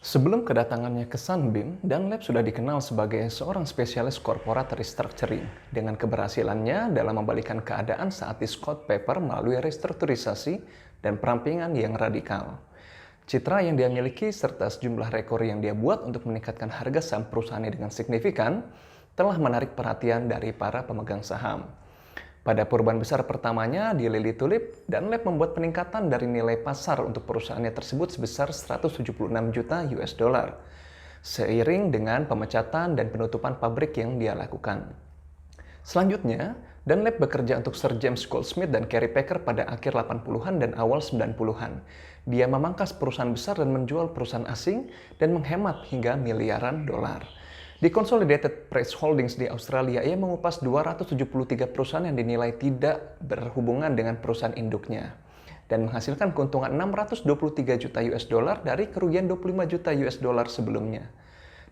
Sebelum kedatangannya ke Sunbeam, Dunlap sudah dikenal sebagai seorang spesialis corporate restructuring dengan keberhasilannya dalam membalikan keadaan saat di Scott Paper melalui restrukturisasi dan perampingan yang radikal. Citra yang dia miliki serta sejumlah rekor yang dia buat untuk meningkatkan harga saham perusahaannya dengan signifikan telah menarik perhatian dari para pemegang saham. Pada perubahan besar pertamanya di Lilly Tulip, Dunlap membuat peningkatan dari nilai pasar untuk perusahaannya tersebut sebesar 176 juta US dollar, seiring dengan pemecatan dan penutupan pabrik yang dia lakukan. Selanjutnya, Dunlap bekerja untuk Sir James Goldsmith dan Kerry Packer pada akhir 80-an dan awal 90-an. Dia memangkas perusahaan besar dan menjual perusahaan asing dan menghemat hingga miliaran dolar. Di Consolidated Press Holdings di Australia, ia mengupas 273 perusahaan yang dinilai tidak berhubungan dengan perusahaan induknya dan menghasilkan keuntungan 623 juta US dollar dari kerugian 25 juta US dollar sebelumnya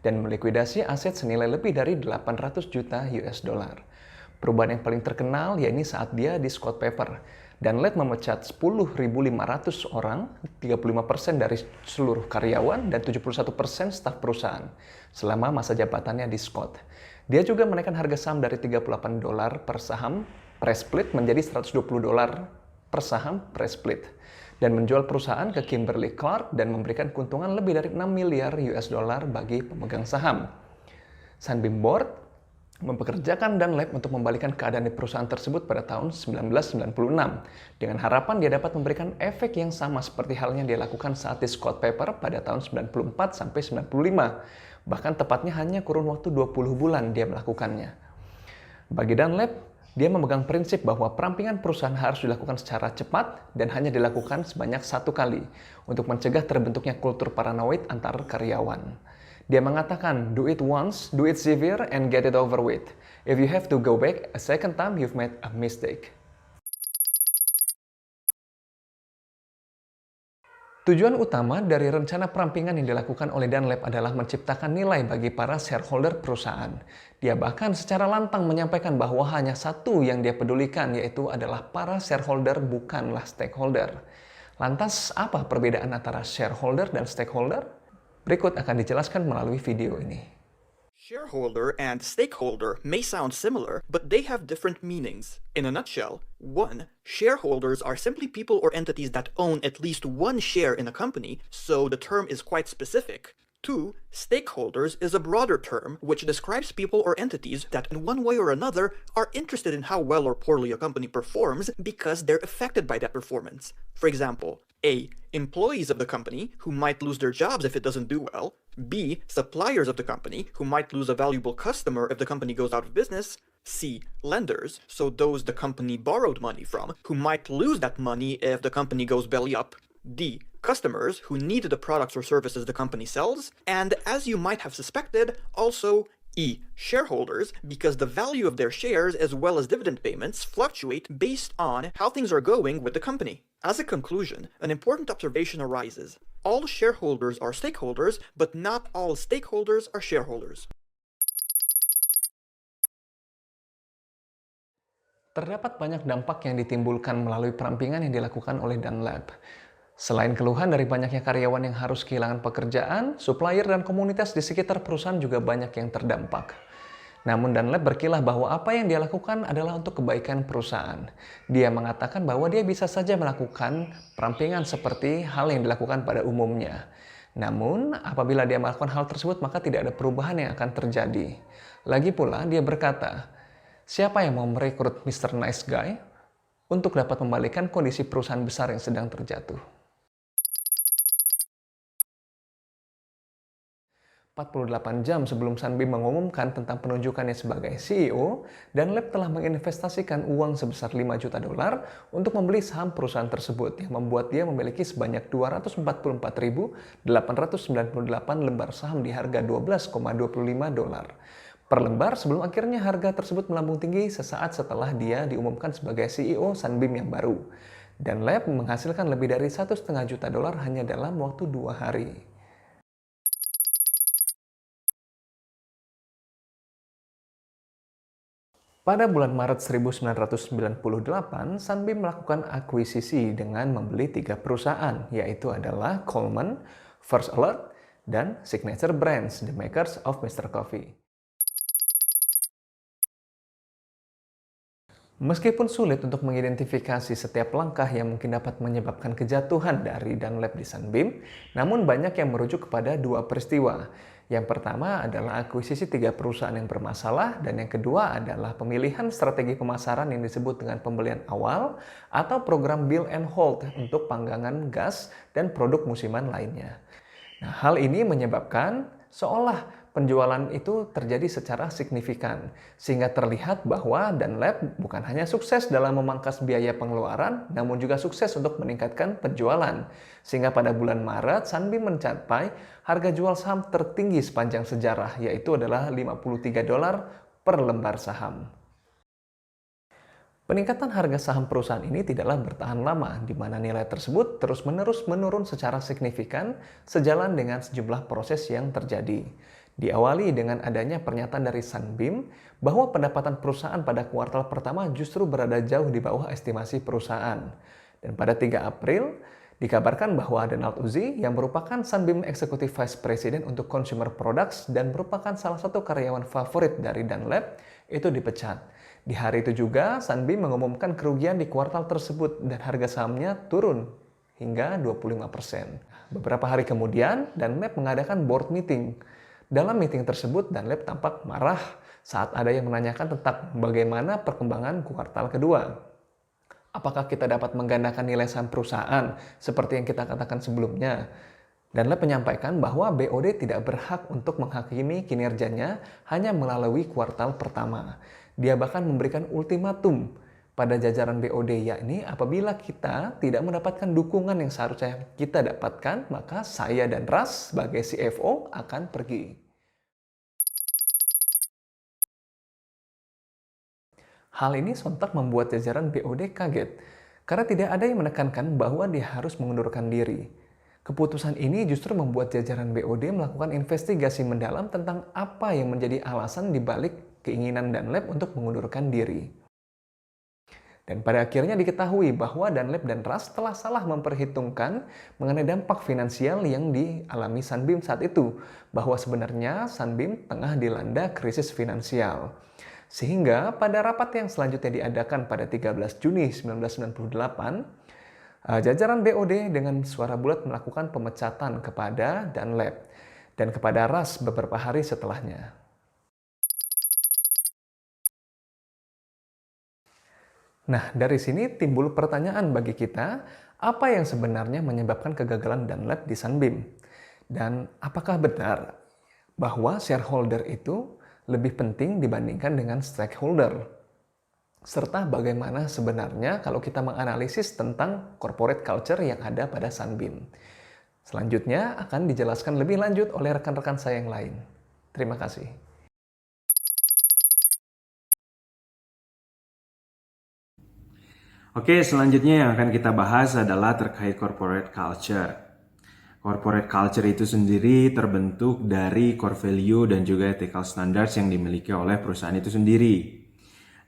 dan melikuidasi aset senilai lebih dari 800 juta US dollar. Perubahan yang paling terkenal yakni saat dia di Scott Paper. Dunlap memecat 10.500 orang, 35% dari seluruh karyawan, dan 71% staf perusahaan selama masa jabatannya di Scott. Dia juga menaikkan harga saham dari $38 per saham pre-split menjadi $120 per saham pre-split dan menjual perusahaan ke Kimberly Clark dan memberikan keuntungan lebih dari 6 miliar US dollar bagi pemegang saham. Sunbeam Board mempekerjakan Dunlap untuk membalikan keadaan di perusahaan tersebut pada tahun 1996 dengan harapan dia dapat memberikan efek yang sama seperti halnya dia lakukan saat di Scott Paper pada tahun 94 sampai 95. Bahkan tepatnya hanya kurun waktu 20 bulan dia melakukannya. Bagi Dunlap, dia memegang prinsip bahwa perampingan perusahaan harus dilakukan secara cepat dan hanya dilakukan sebanyak satu kali untuk mencegah terbentuknya kultur paranoid antar karyawan. Dia mengatakan, do it once, do it severe, and get it over with. If you have to go back a second time, you've made a mistake. Tujuan utama dari rencana perampingan yang dilakukan oleh Dunlap adalah menciptakan nilai bagi para shareholder perusahaan. Dia bahkan secara lantang menyampaikan bahwa hanya satu yang dia pedulikan, yaitu adalah para shareholder, bukanlah stakeholder. Lantas, apa perbedaan antara shareholder dan stakeholder? Berikut akan dijelaskan melalui video ini. Shareholder and stakeholder may sound similar, but they have different meanings. In a nutshell, 1. Shareholders are simply people or entities that own at least one share in a company, so the term is quite specific. 2. Stakeholders is a broader term which describes people or entities that in one way or another are interested in how well or poorly a company performs because they're affected by that performance. For example, A. Employees of the company who might lose their jobs if it doesn't do well. B. Suppliers of the company who might lose a valuable customer if the company goes out of business. C. Lenders, so those the company borrowed money from, who might lose that money if the company goes belly up. D. Customers who need the products or services the company sells. And as you might have suspected, also E. Shareholders, because the value of their shares as well as dividend payments fluctuate based on how things are going with the company. As a conclusion, an important observation arises. All shareholders are stakeholders, but not all stakeholders are shareholders. Terdapat banyak dampak yang ditimbulkan melalui perampingan yang dilakukan oleh Dunlap. Selain keluhan dari banyaknya karyawan yang harus kehilangan pekerjaan, supplier dan komunitas di sekitar perusahaan juga banyak yang terdampak. Namun Dunlap berkilah bahwa apa yang dia lakukan adalah untuk kebaikan perusahaan. Dia mengatakan bahwa dia bisa saja melakukan perampingan seperti hal yang dilakukan pada umumnya. Namun, apabila dia melakukan hal tersebut, maka tidak ada perubahan yang akan terjadi. Lagi pula, dia berkata, siapa yang mau merekrut Mr. Nice Guy untuk dapat membalikan kondisi perusahaan besar yang sedang terjatuh? 48 jam sebelum Sunbeam mengumumkan tentang penunjukannya sebagai CEO, Dunlap telah menginvestasikan uang sebesar 5 juta dolar untuk membeli saham perusahaan tersebut yang membuat dia memiliki sebanyak 244.898 lembar saham di harga 12,25 dolar per lembar sebelum akhirnya harga tersebut melambung tinggi sesaat setelah dia diumumkan sebagai CEO Sunbeam yang baru. Dunlap menghasilkan lebih dari 1,5 juta dolar hanya dalam waktu 2 hari. Pada bulan Maret 1998, Sunbeam melakukan akuisisi dengan membeli 3 perusahaan, yaitu adalah Coleman, First Alert, dan Signature Brands, the makers of Mr. Coffee. Meskipun sulit untuk mengidentifikasi setiap langkah yang mungkin dapat menyebabkan kejatuhan dari Dunlap di Sunbeam, namun banyak yang merujuk kepada dua peristiwa. Yang pertama adalah akuisisi 3 perusahaan yang bermasalah, dan yang kedua adalah pemilihan strategi pemasaran yang disebut dengan pembelian awal atau program build and hold untuk panggangan gas dan produk musiman lainnya. Nah, hal ini menyebabkan seolah penjualan itu terjadi secara signifikan, sehingga terlihat bahwa Dunlap bukan hanya sukses dalam memangkas biaya pengeluaran, namun juga sukses untuk meningkatkan penjualan. Sehingga pada bulan Maret, Sunbeam mencapai harga jual saham tertinggi sepanjang sejarah, yaitu adalah $53 per lembar saham. Peningkatan harga saham perusahaan ini tidaklah bertahan lama, di mana nilai tersebut terus-menerus menurun secara signifikan sejalan dengan sejumlah proses yang terjadi. Diawali dengan adanya pernyataan dari Sunbeam bahwa pendapatan perusahaan pada kuartal pertama justru berada jauh di bawah estimasi perusahaan. Dan pada 3 April, dikabarkan bahwa Donald Uzi yang merupakan Sunbeam Executive Vice President untuk Consumer Products dan merupakan salah satu karyawan favorit dari Dunlap itu dipecat. Di hari itu juga, Sunbeam mengumumkan kerugian di kuartal tersebut dan harga sahamnya turun hingga 25%. Beberapa hari kemudian, Dunlap mengadakan board meeting. Dalam meeting tersebut, Dunlap tampak marah saat ada yang menanyakan tentang bagaimana perkembangan kuartal kedua. Apakah kita dapat menggandakan nilai saham perusahaan seperti yang kita katakan sebelumnya? Dunlap menyampaikan bahwa BOD tidak berhak untuk menghakimi kinerjanya hanya melalui kuartal pertama. Dia bahkan memberikan ultimatum pada jajaran BOD, yakni apabila kita tidak mendapatkan dukungan yang seharusnya kita dapatkan, maka saya dan Ras sebagai CFO akan pergi. Hal ini sontak membuat jajaran BOD kaget, karena tidak ada yang menekankan bahwa dia harus mengundurkan diri. Keputusan ini justru membuat jajaran BOD melakukan investigasi mendalam tentang apa yang menjadi alasan dibalik keinginan Dunlap untuk mengundurkan diri. Dan pada akhirnya diketahui bahwa Dunlap dan Ras telah salah memperhitungkan mengenai dampak finansial yang dialami Sunbeam saat itu, bahwa sebenarnya Sunbeam tengah dilanda krisis finansial. Sehingga pada rapat yang selanjutnya diadakan pada 13 Juni 1998, jajaran BOD dengan suara bulat melakukan pemecatan kepada Dunlap dan kepada Ras beberapa hari setelahnya. Nah, dari sini timbul pertanyaan bagi kita, apa yang sebenarnya menyebabkan kegagalan Dunlap di Sunbeam? Dan apakah benar bahwa shareholder itu lebih penting dibandingkan dengan stakeholder? Serta bagaimana sebenarnya kalau kita menganalisis tentang corporate culture yang ada pada Sunbeam? Selanjutnya akan dijelaskan lebih lanjut oleh rekan-rekan saya yang lain. Terima kasih. Oke, selanjutnya yang akan kita bahas adalah terkait corporate culture. Corporate culture itu sendiri terbentuk dari core value dan juga ethical standards yang dimiliki oleh perusahaan itu sendiri.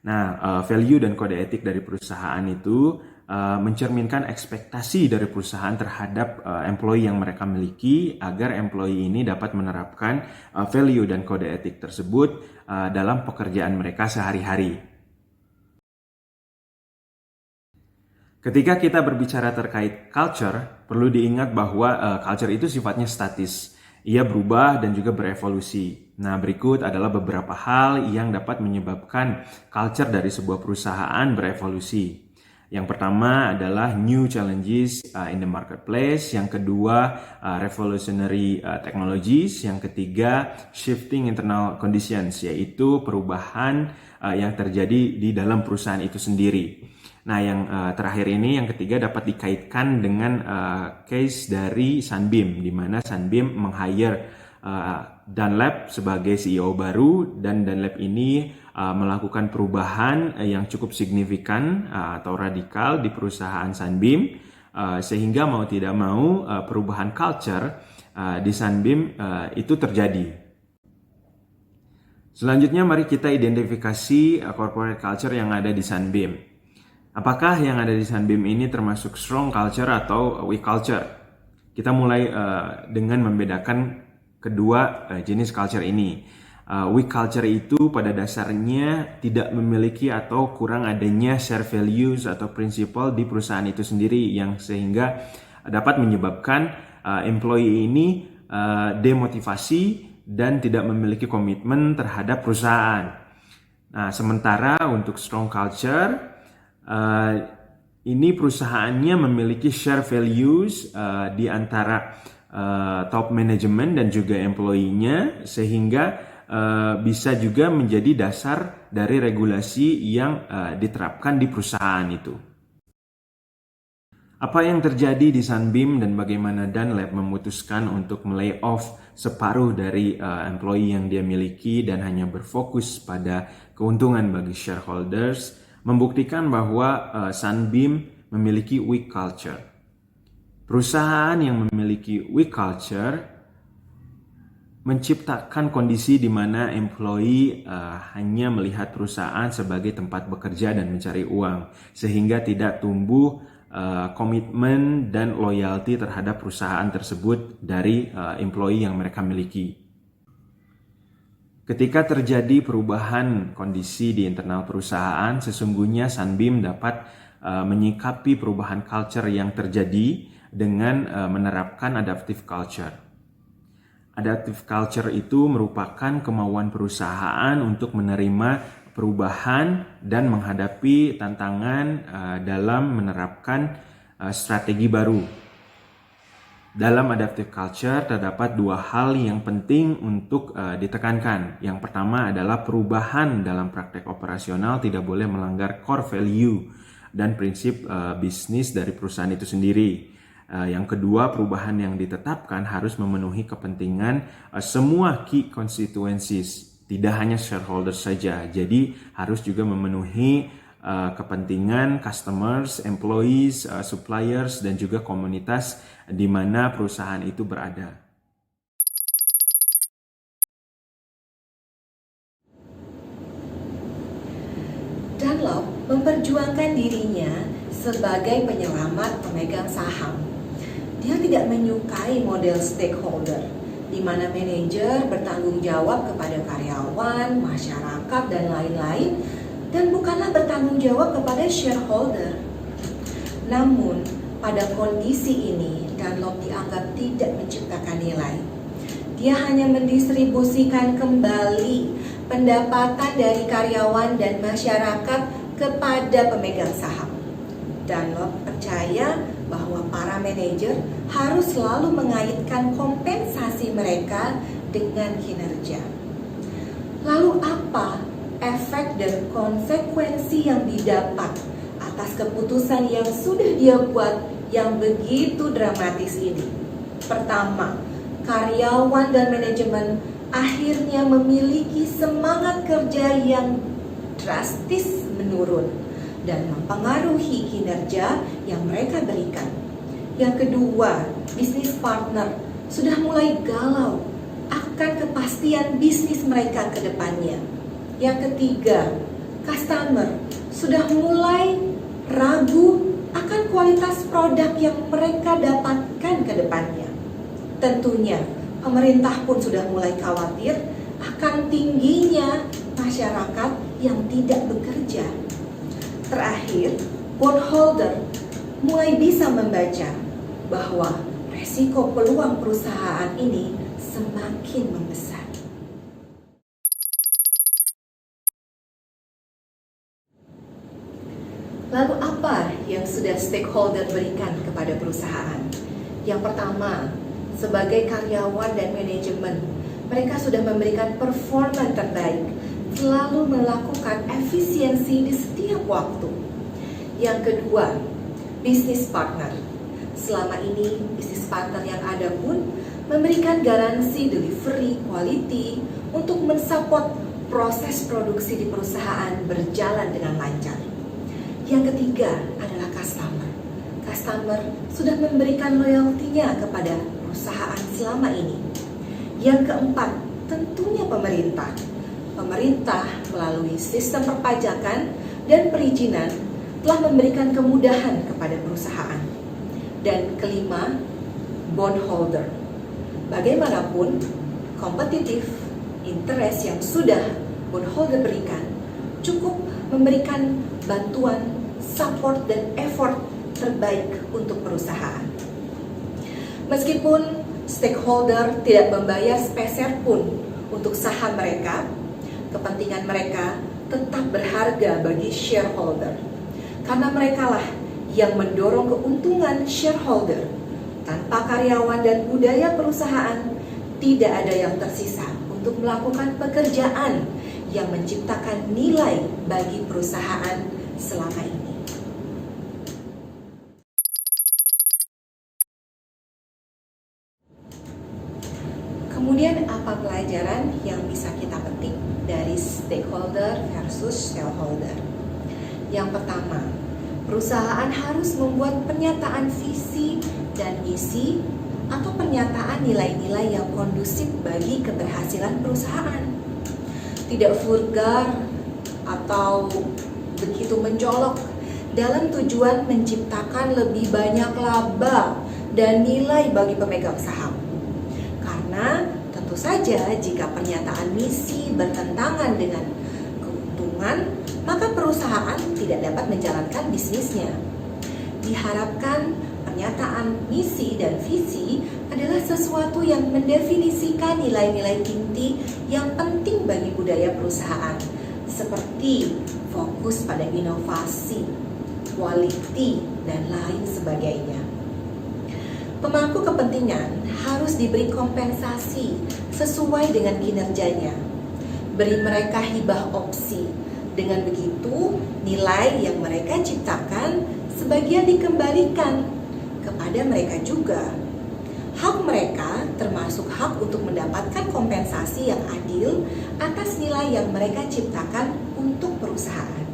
Nah, value dan kode etik dari perusahaan itu mencerminkan ekspektasi dari perusahaan terhadap employee yang mereka miliki agar employee ini dapat menerapkan value dan kode etik tersebut dalam pekerjaan mereka sehari-hari. Ketika kita berbicara terkait culture, perlu diingat bahwa culture itu sifatnya statis. Ia berubah dan juga berevolusi. Nah, berikut adalah beberapa hal yang dapat menyebabkan culture dari sebuah perusahaan berevolusi. Yang pertama adalah new challenges in the marketplace. Yang kedua, revolutionary technologies. Yang ketiga, shifting internal conditions, yaitu perubahan yang terjadi di dalam perusahaan itu sendiri. Nah, yang terakhir ini, yang ketiga, dapat dikaitkan dengan case dari Sunbeam, di mana Sunbeam meng-hire Dunlap sebagai CEO baru, dan Dunlap ini melakukan perubahan yang cukup signifikan atau radikal di perusahaan Sunbeam, sehingga mau tidak mau perubahan culture di Sunbeam itu terjadi. Selanjutnya, mari kita identifikasi corporate culture yang ada di Sunbeam. Apakah yang ada di Sunbeam ini termasuk strong culture atau weak culture? Kita mulai dengan membedakan kedua jenis culture ini. Weak culture itu pada dasarnya tidak memiliki atau kurang adanya share values atau prinsipal di perusahaan itu sendiri yang sehingga dapat menyebabkan employee ini demotivasi dan tidak memiliki komitmen terhadap perusahaan. Nah, sementara untuk strong culture ini perusahaannya memiliki share values di antara top management dan juga employee-nya sehingga bisa juga menjadi dasar dari regulasi yang diterapkan di perusahaan itu. Apa yang terjadi di Sunbeam dan bagaimana Dunlap memutuskan untuk melay off separuh dari employee yang dia miliki dan hanya berfokus pada keuntungan bagi shareholders membuktikan bahwa Sunbeam memiliki weak culture. Perusahaan yang memiliki weak culture menciptakan kondisi di mana employee hanya melihat perusahaan sebagai tempat bekerja dan mencari uang, sehingga tidak tumbuh komitmen dan loyalty terhadap perusahaan tersebut dari employee yang mereka miliki. Ketika terjadi perubahan kondisi di internal perusahaan, sesungguhnya Sunbeam dapat menyikapi perubahan culture yang terjadi dengan menerapkan adaptive culture. Adaptive culture itu merupakan kemauan perusahaan untuk menerima perubahan dan menghadapi tantangan dalam menerapkan strategi baru. Dalam adaptive culture terdapat dua hal yang penting untuk ditekankan. Yang pertama adalah perubahan dalam praktek operasional tidak boleh melanggar core value dan prinsip bisnis dari perusahaan itu sendiri. Yang kedua, perubahan yang ditetapkan harus memenuhi kepentingan semua key constituencies, tidak hanya shareholders saja. Jadi harus juga memenuhi kepentingan customers, employees, suppliers, dan juga komunitas di mana perusahaan itu berada. Dunlop memperjuangkan dirinya sebagai penyelamat pemegang saham. Dia tidak menyukai model stakeholder, di mana manajer bertanggung jawab kepada karyawan, masyarakat, dan lain-lain, dan bukanlah bertanggung jawab kepada shareholder. Namun, pada kondisi ini, Dunlop dianggap tidak menciptakan nilai. Dia hanya mendistribusikan kembali pendapatan dari karyawan dan masyarakat kepada pemegang saham. Dunlop percaya bahwa para manajer harus selalu mengaitkan kompensasi mereka dengan kinerja. Lalu apa efek dan konsekuensi yang didapat atas keputusan yang sudah dia buat yang begitu dramatis ini? Pertama, karyawan dan manajemen akhirnya memiliki semangat kerja yang drastis menurun dan mempengaruhi kinerja yang mereka berikan. Yang kedua, bisnis partner sudah mulai galau akan kepastian bisnis mereka ke depannya. Yang ketiga, customer sudah mulai ragu akan kualitas produk yang mereka dapatkan ke depannya. Tentunya, pemerintah pun sudah mulai khawatir akan tingginya masyarakat yang tidak bekerja. Terakhir, bondholder mulai bisa membaca bahwa resiko peluang perusahaan ini semakin membesar. Lalu apa yang sudah stakeholder berikan kepada perusahaan? Yang pertama, sebagai karyawan dan manajemen, mereka sudah memberikan performa terbaik, selalu melakukan efisiensi di setiap waktu. Yang kedua, bisnis partner. Selama ini, bisnis partner yang ada pun memberikan garansi delivery quality untuk mensupport proses produksi di perusahaan berjalan dengan lancar. Yang ketiga adalah customer. Customer sudah memberikan loyaltinya kepada perusahaan selama ini. Yang keempat, tentunya pemerintah. Pemerintah melalui sistem perpajakan dan perizinan telah memberikan kemudahan kepada perusahaan. Dan kelima, bondholder. Bagaimanapun, kompetitif, interest yang sudah bondholder berikan cukup memberikan bantuan, support, dan effort terbaik untuk perusahaan. Meskipun stakeholder tidak membayar sepeser pun untuk saham mereka, kepentingan mereka tetap berharga bagi shareholder. Karena merekalah yang mendorong keuntungan shareholder. Tanpa karyawan dan budaya perusahaan, tidak ada yang tersisa untuk melakukan pekerjaan yang menciptakan nilai bagi perusahaan selama ini. Kemudian apa pelajaran yang bisa kita petik dari stakeholder versus shareholder? Yang pertama, perusahaan harus membuat pernyataan visi dan misi atau pernyataan nilai-nilai yang kondusif bagi keberhasilan perusahaan. Tidak vulgar atau begitu mencolok dalam tujuan menciptakan lebih banyak laba dan nilai bagi pemegang saham. Karena tentu saja jika pernyataan misi bertentangan dengan keuntungan, maka perusahaan tidak dapat menjalankan bisnisnya. Diharapkan pernyataan misi dan visi adalah sesuatu yang mendefinisikan nilai-nilai inti yang penting bagi budaya perusahaan, seperti fokus pada inovasi, quality, dan lain sebagainya. Pemangku kepentingan harus diberi kompensasi sesuai dengan kinerjanya. Beri mereka hibah opsi. Dengan begitu, nilai yang mereka ciptakan sebagian dikembalikan kepada mereka juga. Hak mereka termasuk hak untuk mendapatkan kompensasi yang adil atas nilai yang mereka ciptakan untuk perusahaan.